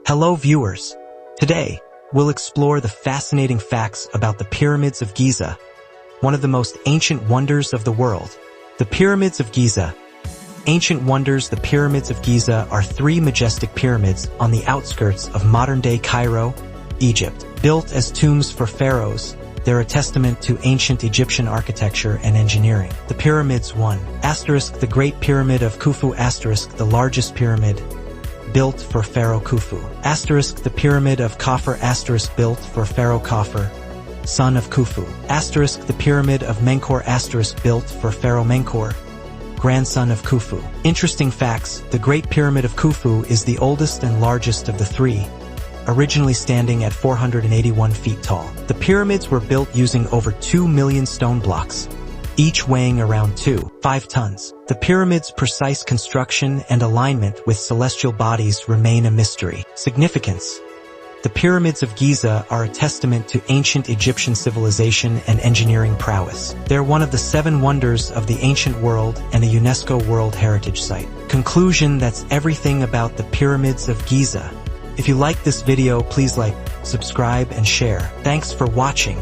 Hello viewers. Today, we'll explore the fascinating facts about the Pyramids of Giza, one of the most ancient wonders of the world. The Pyramids of Giza. Ancient wonders. The Pyramids of Giza are three majestic pyramids on the outskirts of modern-day Cairo, Egypt. Built as tombs for pharaohs, they're a testament to ancient Egyptian architecture and engineering. The Pyramids. 1. The Great Pyramid of Khufu. The largest pyramid built for Pharaoh Khufu. The Pyramid of Khafre. Built for Pharaoh Khafre, son of Khufu. The Pyramid of Menkaure. Built for Pharaoh Menkaure, grandson of Khufu. Interesting facts. The Great Pyramid of Khufu is the oldest and largest of the three, originally standing at 481 feet tall. The pyramids were built using over 2 million stone blocks, each weighing around 2.5 tons. The pyramids' precise construction and alignment with celestial bodies remain a mystery. Significance. The Pyramids of Giza are a testament to ancient Egyptian civilization and engineering prowess. They're one of the 7 wonders of the ancient world and a UNESCO World Heritage Site. Conclusion. That's everything about the Pyramids of Giza. If you like this video, please like, subscribe, and share. Thanks for watching.